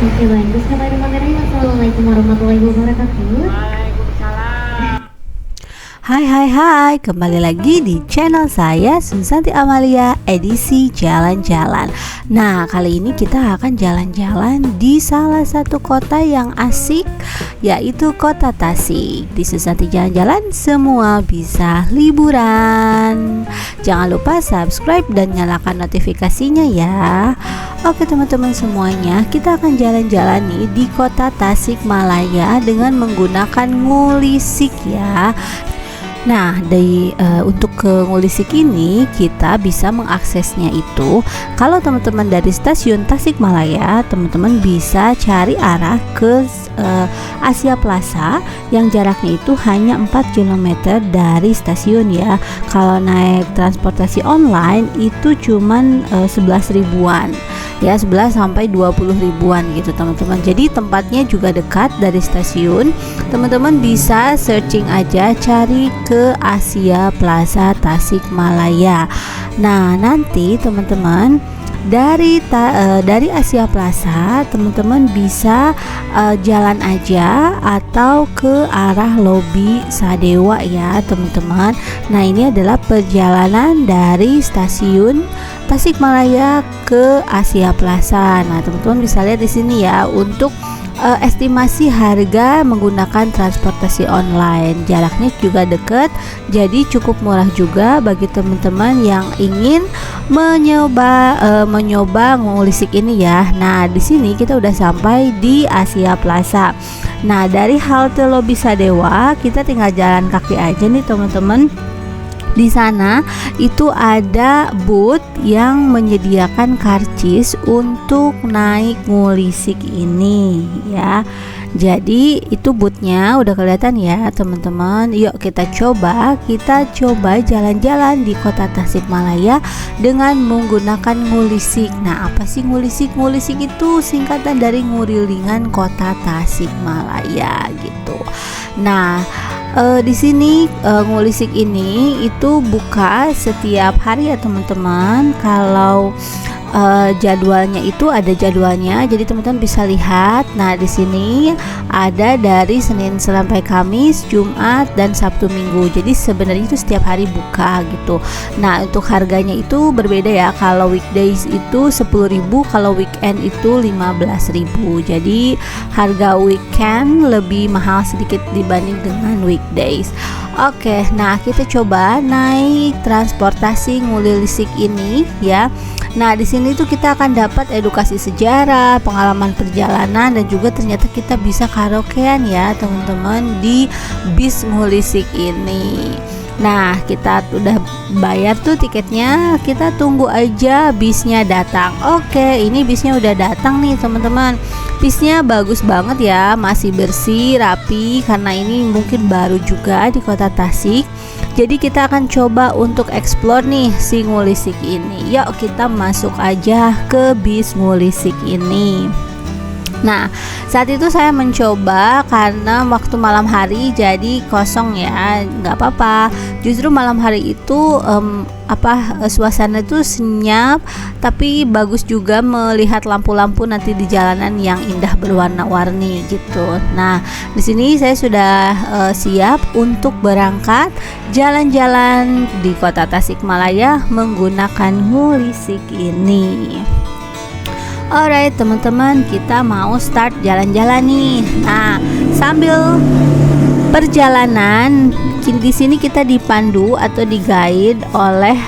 Oke baik, bismillahirrahmanirrahim. Assalamualaikum warahmatullahi wabarakatuh. Hai hai hai, kembali lagi di channel saya Susanti Amalia edisi jalan-jalan. Nah, kali ini kita akan jalan-jalan di salah satu kota yang asik, yaitu kota Tasik. Di Susanti Jalan-Jalan semua bisa liburan. Jangan lupa subscribe dan nyalakan notifikasinya ya. Oke teman-teman semuanya, kita akan jalan-jalan nih di kota Tasikmalaya dengan menggunakan Ngulisik ya. Nah, untuk ke Ngulisik ini kita bisa mengaksesnya itu kalau teman-teman dari stasiun Tasikmalaya, teman-teman bisa cari arah ke Asia Plaza yang jaraknya itu hanya 4 km dari stasiun ya. Kalau naik transportasi online itu cuman 11 ribuan. Ya 11 sampai 20 ribuan gitu teman-teman. Jadi tempatnya juga dekat dari stasiun. Teman-teman bisa searching aja, cari ke Asia Plaza Tasikmalaya. Nah, nanti teman-teman dari Asia Plaza teman-teman bisa jalan aja atau ke arah lobi Sadewa ya teman-teman. Nah, ini adalah perjalanan dari stasiun Tasikmalaya ke Asia Plaza. Nah, teman-teman bisa lihat di sini ya untuk estimasi harga menggunakan transportasi online. Jaraknya juga dekat, jadi cukup murah juga bagi teman-teman yang ingin mencoba Ngulisik ini ya. Nah, di sini kita udah sampai di Asia Plaza. Nah, dari halte Lobi Sadewa kita tinggal jalan kaki aja nih teman-teman. Di sana itu ada booth yang menyediakan karcis untuk naik Ngulisik ini ya. Jadi itu boothnya udah kelihatan ya teman-teman. Yuk kita coba jalan-jalan di kota Tasikmalaya dengan menggunakan Ngulisik. Nah, apa sih Ngulisik? Ngulisik itu singkatan dari Ngurilingan Kota Tasikmalaya gitu. Nah, di sini Ngulisik ini itu buka setiap hari ya teman-teman. Kalau jadwalnya itu ada jadwalnya, jadi teman-teman bisa lihat. Nah, di sini ada dari Senin sampai Kamis, Jumat dan Sabtu Minggu. Jadi sebenarnya itu setiap hari buka gitu. Nah, untuk harganya itu berbeda ya. Kalau weekdays itu 10.000, kalau weekend itu 15.000. Jadi harga weekend lebih mahal sedikit dibanding dengan weekdays. Oke, nah kita coba naik transportasi Ngulisik ini ya. Nah, di sini tuh kita akan dapat edukasi sejarah, pengalaman perjalanan, dan juga ternyata kita bisa karaokean ya teman-teman di bis Ngulisik ini. Nah, kita udah bayar tuh tiketnya, kita tunggu aja bisnya datang. Oke, ini bisnya udah datang nih teman-teman. Bisnya bagus banget ya, masih bersih, rapi, karena ini mungkin baru juga di kota Tasik. Jadi kita akan coba untuk explore nih si Ngulisik ini. Yuk kita masuk aja ke bis Ngulisik ini. Nah, saat itu saya mencoba karena waktu malam hari jadi kosong ya, nggak apa-apa. Justru malam hari itu suasana itu senyap, tapi bagus juga melihat lampu-lampu nanti di jalanan yang indah berwarna-warni gitu. Nah, di sini saya sudah siap untuk berangkat jalan-jalan di kota Tasikmalaya menggunakan Ngulisik ini. Alright teman-teman, kita mau start jalan-jalan nih. Nah, sambil perjalanan di sini kita dipandu atau di-guide oleh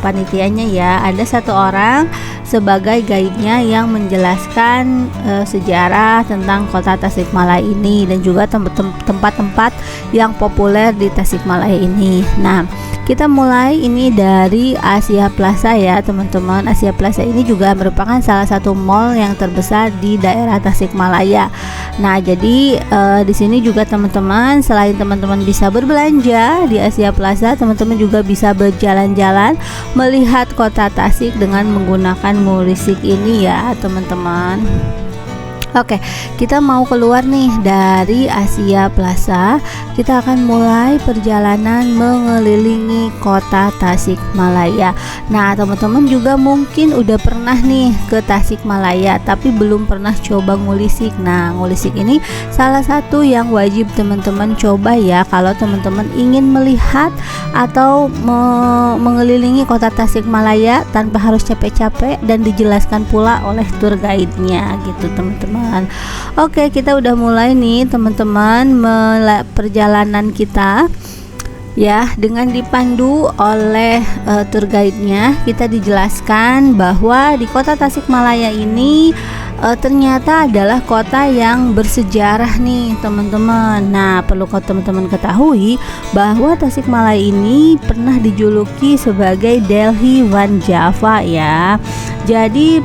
panitianya ya. Ada satu orang sebagai guide-nya yang menjelaskan sejarah tentang kota Tasikmalaya ini dan juga tempat-tempat yang populer di Tasikmalaya ini. Nah, kita mulai ini dari Asia Plaza ya teman-teman. Asia Plaza ini juga merupakan salah satu mall yang terbesar di daerah Tasikmalaya. Nah, jadi di sini juga teman-teman, selain teman-teman bisa berbelanja di Asia Plaza, teman-teman juga bisa berjalan-jalan melihat kota Tasik dengan menggunakan Ngulisik ini ya teman-teman. Oke, kita mau keluar nih dari Asia Plaza. Kita akan mulai perjalanan mengelilingi kota Tasikmalaya. Nah, teman-teman juga mungkin udah pernah nih ke Tasikmalaya, tapi belum pernah coba ngulisik. Nah, ngulisik ini salah satu yang wajib teman-teman coba ya, kalau teman-teman ingin melihat atau mengelilingi kota Tasikmalaya tanpa harus capek-capek dan dijelaskan pula oleh tour guide-nya gitu, teman-teman. Oke, kita udah mulai nih teman-teman perjalanan kita ya, dengan dipandu oleh tour guide-nya. Kita dijelaskan bahwa di kota Tasikmalaya ini ternyata adalah kota yang bersejarah nih teman-teman. Nah, perlu teman-teman ketahui bahwa Tasikmalaya ini pernah dijuluki sebagai Delhi Van Java ya. Jadi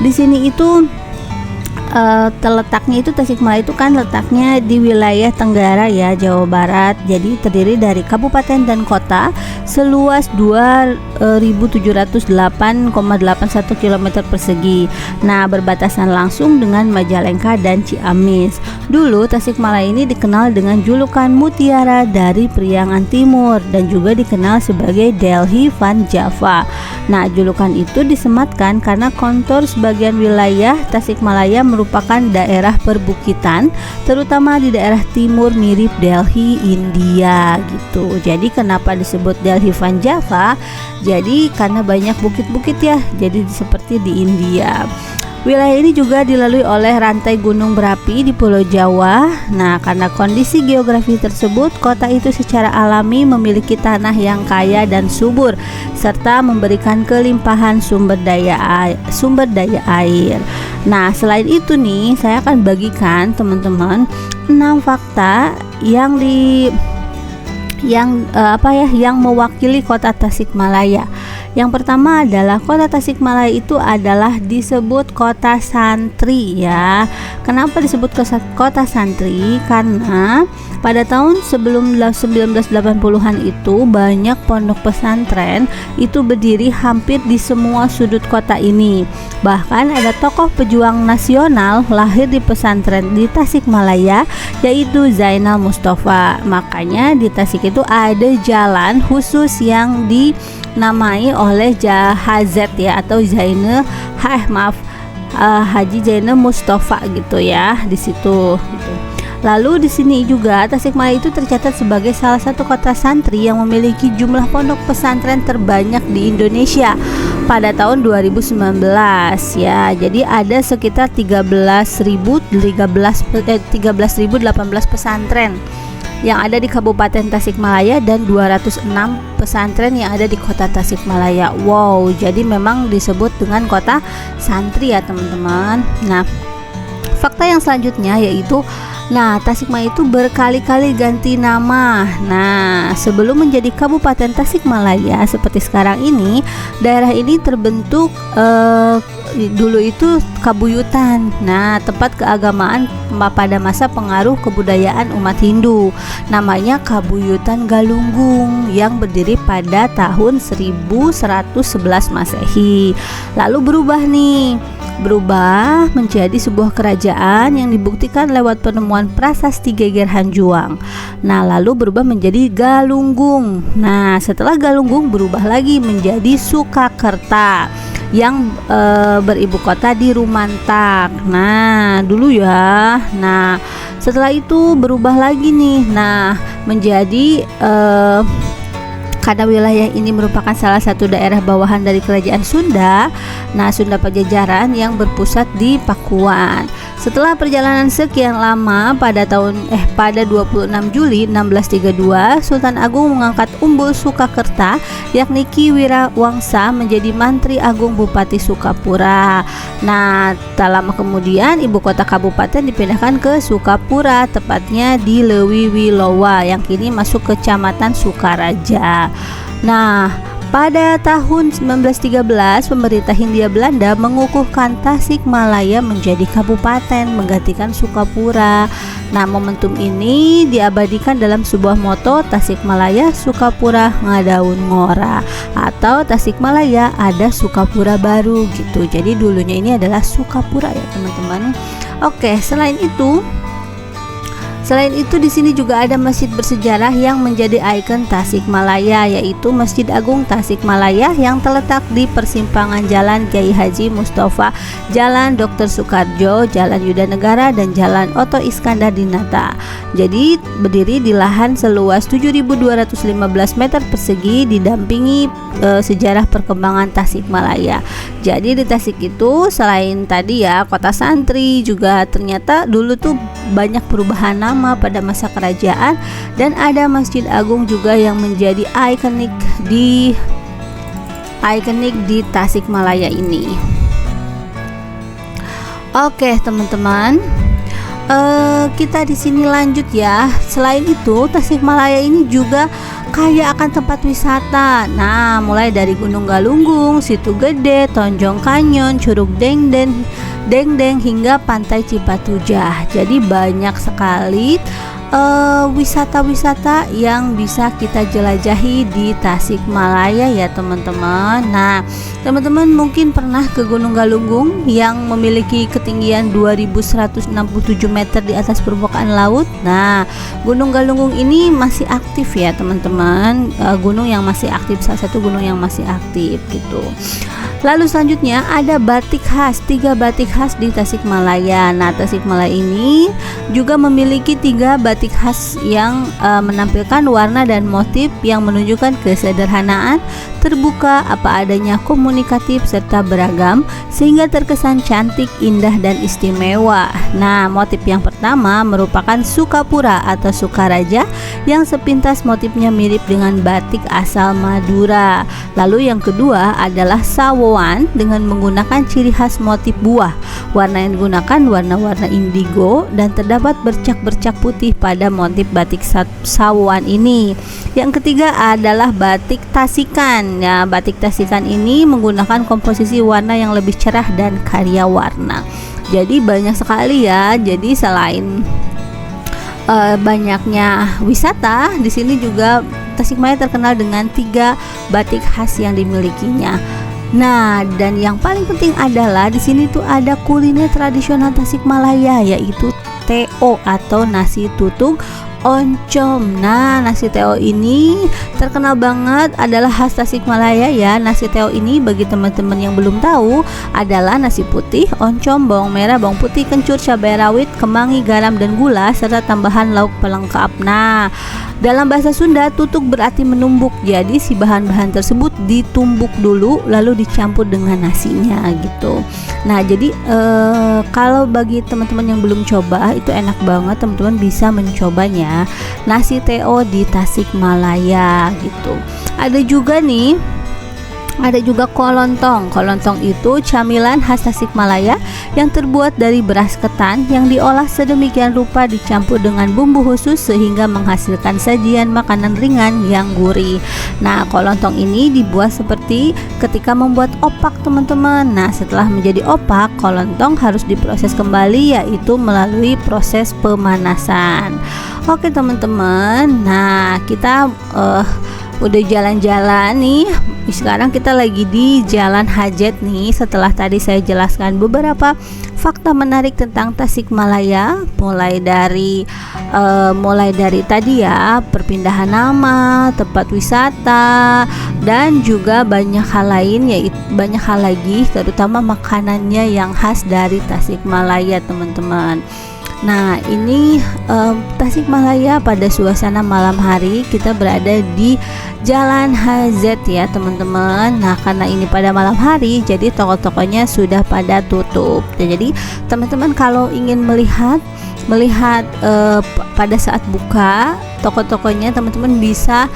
di sini itu terletaknya itu Tasikmalaya itu kan letaknya di wilayah Tenggara ya, Jawa Barat. Jadi terdiri dari kabupaten dan kota seluas 2.708,81 km persegi. Nah, berbatasan langsung dengan Majalengka dan Ciamis. Dulu Tasikmalaya ini dikenal dengan julukan Mutiara dari Priangan Timur dan juga dikenal sebagai Delhi Van Java. Nah, julukan itu disematkan karena kontur sebagian wilayah Tasikmalaya merupakan daerah perbukitan, terutama di daerah timur mirip Delhi, India gitu. Jadi kenapa disebut Delhi Van Java? Jadi karena banyak bukit-bukit ya, jadi seperti di India. Wilayah ini juga dilalui oleh rantai gunung berapi di Pulau Jawa. Nah, karena kondisi geografi tersebut, kota itu secara alami memiliki tanah yang kaya dan subur, serta memberikan kelimpahan sumber daya air. Nah, selain itu nih, saya akan bagikan teman-teman 6 fakta yang mewakili kota Tasikmalaya. Yang pertama adalah kota Tasikmalaya itu adalah disebut kota santri ya. Kenapa disebut kota santri? Karena pada tahun sebelum 1980-an itu banyak pondok pesantren itu berdiri hampir di semua sudut kota ini. Bahkan ada tokoh pejuang nasional lahir di pesantren di Tasikmalaya, yaitu Zainal Mustafa. Makanya di Tasik itu ada jalan khusus yang dinamai oleh Hazet ya, atau Haji Zainal Mustafa gitu ya di situ gitu. Lalu di sini juga Tasikmalaya itu tercatat sebagai salah satu kota santri yang memiliki jumlah pondok pesantren terbanyak di Indonesia pada tahun 2019 ya. Jadi ada sekitar 13.018 pesantren yang ada di Kabupaten Tasikmalaya dan 206 pesantren yang ada di kota Tasikmalaya. Wow, jadi memang disebut dengan kota santri ya teman-teman. Nah, fakta yang selanjutnya yaitu Tasikmalaya itu berkali-kali ganti nama. Nah, sebelum menjadi Kabupaten Tasikmalaya seperti sekarang ini, daerah ini terbentuk dulu itu Kabuyutan. Nah, tempat keagamaan pada masa pengaruh kebudayaan umat Hindu. Namanya Kabuyutan Galunggung yang berdiri pada tahun 1111 Masehi. Lalu berubah menjadi sebuah kerajaan yang dibuktikan lewat penemuan prasasti Geger Hanjuang. Nah, lalu berubah menjadi Galunggung. Nah, setelah Galunggung berubah lagi menjadi Sukakerta yang beribu kota di Rumantak. Nah, dulu ya. Nah, setelah itu berubah lagi nih. Nah, menjadi karena wilayah ini merupakan salah satu daerah bawahan dari kerajaan Sunda. Nah, Sunda Pajajaran yang berpusat di Pakuan. Setelah perjalanan sekian lama, pada 26 Juli 1632, Sultan Agung mengangkat Umbul Sukakerta yakni Ki Wirawangsa menjadi Mantri Agung Bupati Sukapura. Nah, tak lama kemudian ibu kota kabupaten dipindahkan ke Sukapura, tepatnya di Lewi Wilowa yang kini masuk Kecamatan Sukaraja. Nah, Pada tahun 1913, pemerintah Hindia Belanda mengukuhkan Tasikmalaya menjadi kabupaten menggantikan Sukapura. Nah, momentum ini diabadikan dalam sebuah moto Tasikmalaya Sukapura Ngadaun Ngora atau Tasikmalaya ada Sukapura baru gitu. Jadi dulunya ini adalah Sukapura ya teman-teman. Oke, selain itu di sini juga ada masjid bersejarah yang menjadi ikon Tasikmalaya, yaitu Masjid Agung Tasikmalaya yang terletak di persimpangan Jalan Kiai Haji Mustafa, Jalan Dr. Soekarjo, Jalan Yudanegara, dan Jalan Oto Iskandar Dinata. Jadi berdiri di lahan seluas 7.215 meter persegi, didampingi sejarah perkembangan Tasikmalaya. Jadi di Tasik itu selain tadi ya kota santri, juga ternyata dulu tuh banyak perubahan nama pada masa kerajaan, dan ada Masjid Agung juga yang menjadi ikonik di Tasikmalaya ini. Oke teman-teman, kita di sini lanjut ya. Selain itu Tasikmalaya ini juga kaya akan tempat wisata. Nah, mulai dari Gunung Galunggung, Situ Gede, Tonjong Kanyon, Curug Dengdeng hingga Pantai Cipatujah. Jadi banyak sekali wisata-wisata yang bisa kita jelajahi di Tasikmalaya ya teman-teman. Nah, teman-teman mungkin pernah ke Gunung Galunggung yang memiliki ketinggian 2167 meter di atas permukaan laut. Nah, Gunung Galunggung ini masih aktif ya teman-teman. Gunung yang masih aktif, salah satu gunung yang masih aktif gitu. Lalu selanjutnya ada batik khas, 3 batik khas di Tasikmalaya. Nah, Tasikmalaya ini juga memiliki 3 batik khas yang menampilkan warna dan motif yang menunjukkan kesederhanaan, terbuka, apa adanya, komunikatif, serta beragam, sehingga terkesan cantik, indah, dan istimewa. Nah, motif yang pertama merupakan Sukapura atau Sukaraja yang sepintas motifnya mirip dengan batik asal Madura. Lalu yang kedua adalah Sawoan dengan menggunakan ciri khas motif buah. Warna yang digunakan warna-warna indigo dan terdapat bercak-bercak putih pada motif batik Sawoan ini. Yang ketiga adalah batik Tasikan. Ya, batik Tasikan ini menggunakan komposisi warna yang lebih cerah dan karya warna. Jadi banyak sekali ya. Jadi selain banyaknya wisata, di sini juga Tasikmalaya terkenal dengan 3 batik khas yang dimilikinya. Nah, dan yang paling penting adalah di sini tuh ada kuliner tradisional Tasikmalaya, yaitu TO atau nasi tutung oncom. Nah, nasi TO ini terkenal banget, adalah khas Tasikmalaya ya. Nasi TO ini bagi teman-teman yang belum tahu adalah nasi putih, oncom, bawang merah, bawang putih, kencur, cabai rawit, kemangi, garam, dan gula serta tambahan lauk pelengkap. Nah, dalam bahasa Sunda tutuk berarti menumbuk. Jadi si bahan-bahan tersebut ditumbuk dulu lalu dicampur dengan nasinya gitu. Nah, jadi kalau bagi teman-teman yang belum coba, itu enak banget, teman-teman bisa mencobanya. Nasi TO di Tasikmalaya gitu. Ada juga kolontong. Kolontong itu camilan khas Tasikmalaya yang terbuat dari beras ketan yang diolah sedemikian rupa dicampur dengan bumbu khusus sehingga menghasilkan sajian makanan ringan yang gurih. Nah, kolontong ini dibuat seperti ketika membuat opak teman-teman. Nah, setelah menjadi opak, kolontong harus diproses kembali, yaitu melalui proses pemanasan. Oke teman-teman, nah kita udah jalan-jalan nih. Sekarang kita lagi di Jalan Hajat nih. Setelah tadi saya jelaskan beberapa fakta menarik tentang Tasikmalaya, mulai dari tadi ya perpindahan nama, tempat wisata, dan juga banyak hal lain, yaitu banyak hal lagi, terutama makanannya yang khas dari Tasikmalaya teman-teman. Nah, ini Tasikmalaya pada suasana malam hari. Kita berada di Jalan HZ ya teman-teman. Nah, karena ini pada malam hari, jadi toko-tokonya sudah pada tutup. Jadi teman-teman kalau ingin melihat pada saat buka toko-tokonya teman-teman bisa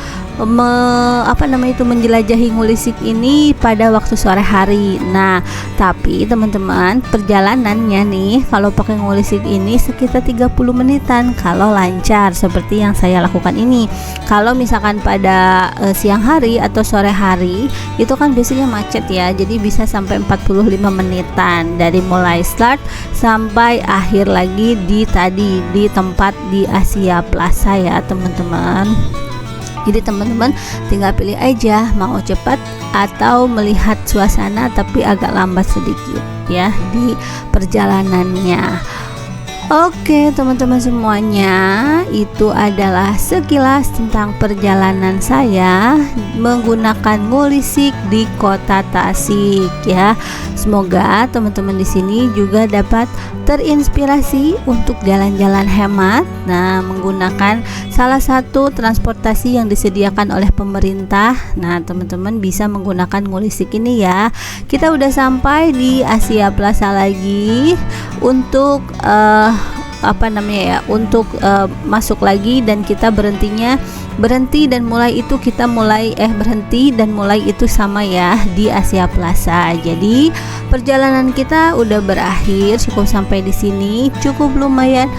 menjelajahi Ngulisik ini pada waktu sore hari. Nah, tapi teman-teman perjalanannya nih kalau pakai Ngulisik ini sekitar 30 menitan kalau lancar seperti yang saya lakukan ini. Kalau misalkan pada siang hari atau sore hari itu kan biasanya macet ya, jadi bisa sampai 45 menitan dari mulai start sampai akhir lagi di tempat di Asia Plaza ya teman-teman. Jadi teman-teman tinggal pilih aja mau cepat atau melihat suasana tapi agak lambat sedikit ya di perjalanannya. Oke teman-teman semuanya, itu adalah sekilas tentang perjalanan saya menggunakan Ngulisik di Kota Tasik ya. Semoga teman-teman di sini juga dapat terinspirasi untuk jalan-jalan hemat. Nah, menggunakan salah satu transportasi yang disediakan oleh pemerintah. Nah, teman-teman bisa menggunakan Ngulisik ini ya. Kita udah sampai di Asia Plaza lagi untuk masuk lagi, dan kita berhenti dan mulai itu sama ya di Asia Plaza. Jadi perjalanan kita udah berakhir, cukup sampai di sini, cukup lumayan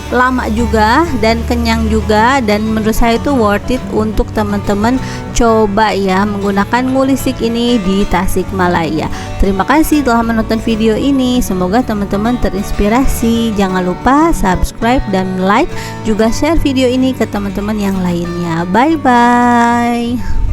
lama juga dan kenyang juga, dan menurut saya itu worth it untuk teman-teman coba ya menggunakan Ngulisik ini di Tasikmalaya. Terima kasih telah menonton video ini, semoga teman-teman terinspirasi. Jangan lupa subscribe dan like, juga share video ini ke teman-teman yang lainnya. Bye bye.